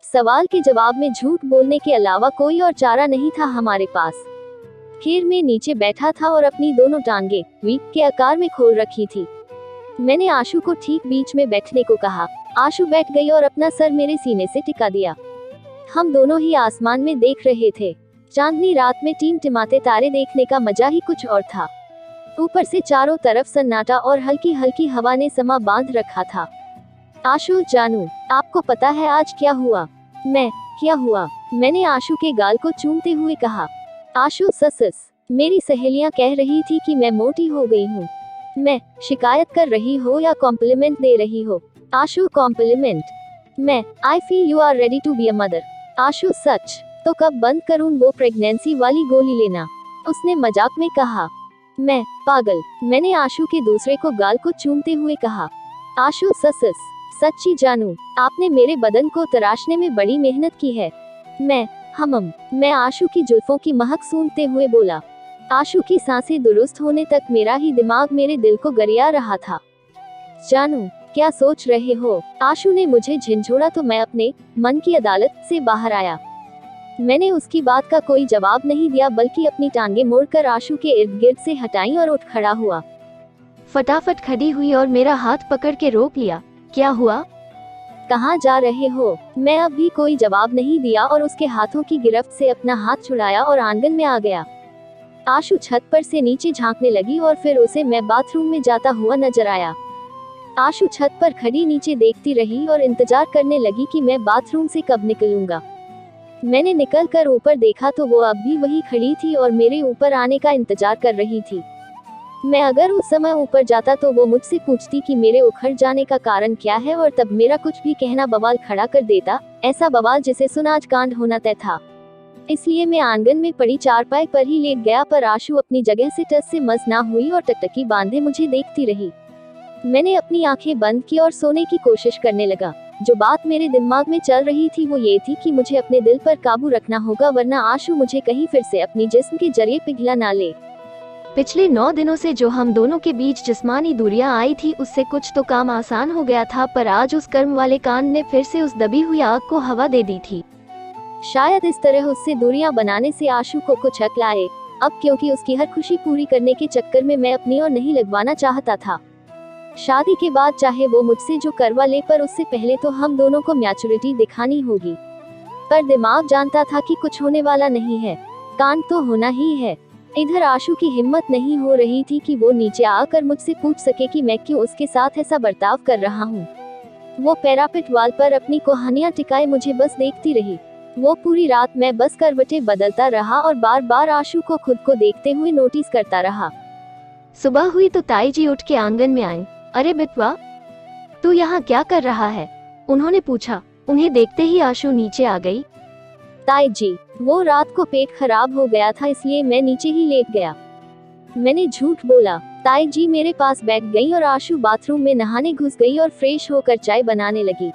सवाल के जवाब में झूठ बोलने के अलावा कोई और चारा नहीं था हमारे पास। खीर में नीचे बैठा था और अपनी दोनों टांगे वी के आकार में खोल रखी थी। मैंने आशु को ठीक बीच में बैठने को कहा। आशु बैठ गई और अपना सर मेरे सीने से टिका दिया। हम दोनों ही आसमान में देख रहे थे। चांदनी रात में टिमटिमाते तारे देखने का मजा ही कुछ और था। ऊपर से चारों तरफ सन्नाटा और हल्की हल्की हवा ने समा बांध रखा था। आशु जानू, आपको पता है आज क्या हुआ? क्या हुआ? मैंने आशु के गाल को चूमते हुए कहा। आशु ससस, मेरी सहेलियां कह रही थी कि मैं मोटी हो गई हूँ। मैं शिकायत कर रही हो या कॉम्प्लीमेंट दे रही हो? Ashu compliment. I feel you are ready to be a mother. Ashu सच? तो कब बंद करूँ वो प्रेगनेंसी वाली गोली लेना? उसने मजाक में कहा। मैं पागल, मैंने आशु के दूसरे को गाल को चूमते हुए कहा। आशु ससस, सच्ची जानू, आपने मेरे बदन को तराशने में बड़ी मेहनत की है। मैं आशु की जुल्फों की महक सूंघते हुए बोला। आशु की सांसें दुरुस्त होने तक मेरा ही दिमाग मेरे दिल को गरिया रहा था। जानू, क्या सोच रहे हो? आशु ने मुझे झिंझोड़ा तो मैं अपने मन की अदालत से बाहर आया। मैंने उसकी बात का कोई जवाब नहीं दिया, बल्कि अपनी टांगे मोड़कर आशु के इर्द गिर्द से हटाई और उठ खड़ा हुआ। फटाफट खड़ी हुई और मेरा हाथ पकड़ के रोक लिया। क्या हुआ? कहाँ जा रहे हो? मैं अब भी कोई जवाब नहीं दिया और उसके हाथों की गिरफ्त से अपना हाथ छुड़ाया और आंगन में आ गया। आशु छत पर से नीचे झांकने लगी और फिर उसे मैं बाथरूम में जाता हुआ नजर आया। आशु छत पर खड़ी नीचे देखती रही और इंतजार करने लगी कि मैं बाथरूम से कब निकलूंगा। मैंने निकल कर ऊपर देखा तो वो अब भी वही खड़ी थी और मेरे ऊपर आने का इंतजार कर रही थी। मैं अगर उस समय ऊपर जाता तो वो मुझसे पूछती कि मेरे उखड़ जाने का कारण क्या है, और तब मेरा कुछ भी कहना बवाल खड़ा कर देता, ऐसा बवाल जिसे सुन आज कांड होना तय था। इसलिए मैं आंगन में पड़ी चारपाई पर ही लेट गया, पर आशु अपनी जगह से टस से मस ना हुई और टकटकी बांधे मुझे देखती रही। मैंने अपनी आंखें बंद की और सोने की कोशिश करने लगा। जो बात मेरे दिमाग में चल रही थी वो ये थी कि मुझे अपने दिल पर काबू रखना होगा, वरना आशु मुझे कहीं फिर से अपनी जिस्म के जरिए पिघला ना ले। पिछले 9 दिनों से जो हम दोनों के बीच जिस्मानी दूरियां आई थी, उससे कुछ तो काम आसान हो गया था, पर आज उस कर्म वाले कांड ने फिर से उस दबी हुई आग को हवा दे दी थी। शायद इस तरह उससे दूरियां बनाने से आशु को कुछ अक्ल आए, अब क्योंकि उसकी हर खुशी पूरी करने के चक्कर में मैं अपनी और नहीं लगवाना चाहता था। शादी के बाद चाहे वो मुझसे जो करवा ले, पर उससे पहले तो हम दोनों को मैच्योरिटी दिखानी होगी। पर दिमाग जानता था कि कुछ होने वाला नहीं है, कांड तो होना ही है। इधर आशु की हिम्मत नहीं हो रही थी कि वो नीचे आकर मुझसे पूछ सके कि मैं क्यों उसके साथ ऐसा बर्ताव कर रहा हूँ। वो पैरापेट वाल पर अपनी कोहनियां टिकाए मुझे बस देखती रही। वो पूरी रात मैं बस करवटें बदलता रहा और बार बार आशु को खुद को देखते हुए नोटिस करता रहा। सुबह हुई तो ताई जी उठ के आंगन में आए। अरे बिटवा, तू यहाँ क्या कर रहा है? उन्होंने पूछा। उन्हें देखते ही आशु नीचे आ गई। ताई जी, वो रात को पेट खराब हो गया था, इसलिए मैं नीचे ही लेट गया। मैंने झूठ बोला। ताई जी मेरे पास बैठ गई और आशु बाथरूम में नहाने घुस गई और फ्रेश होकर चाय बनाने लगी।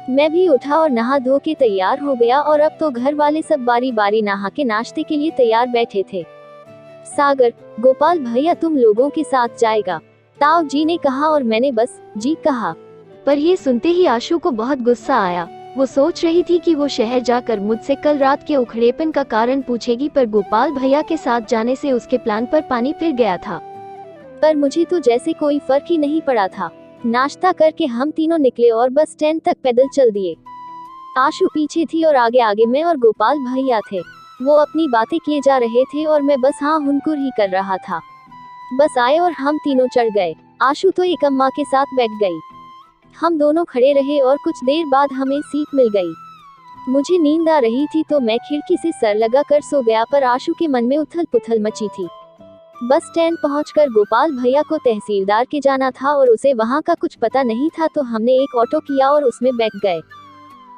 मैं भी उठा और नहा धो के तैयार हो गया, और अब तो घर वाले सब बारी बारी नहा के नाश्ते के लिए तैयार बैठे थे। सागर, गोपाल भैया तुम लोगों के साथ जाएगा? ताऊ जी ने कहा और मैंने बस जी कहा। पर ये सुनते ही आशु को बहुत गुस्सा आया। वो सोच रही थी कि वो शहर जाकर मुझसे कल रात के उखड़ेपन का कारण पूछेगी, पर गोपाल भैया के साथ जाने से उसके प्लान पर पानी फिर गया था। पर मुझे तो जैसे कोई फर्क ही नहीं पड़ा था। नाश्ता करके हम तीनों निकले और बस स्टैंड तक पैदल चल दिए। आशु पीछे थी और आगे आगे मैं और गोपाल भैया थे। वो अपनी बातें किए जा रहे थे और मैं बस हाँ हुनकुर ही कर रहा था। बस आए और हम तीनों चढ़ गए। आशु तो एक अम्मा के साथ बैठ गई। हम दोनों खड़े रहे और कुछ देर बाद हमें सीट मिल गई। मुझे नींद आ रही थी तो मैं खिड़की से सर लगाकर सो गया, पर आशु के मन में उथल पुथल मची थी। बस स्टैंड पहुंचकर गोपाल भैया को तहसीलदार के जाना था और उसे वहां का कुछ पता नहीं था, तो हमने एक ऑटो किया और उसमें बैठ गए।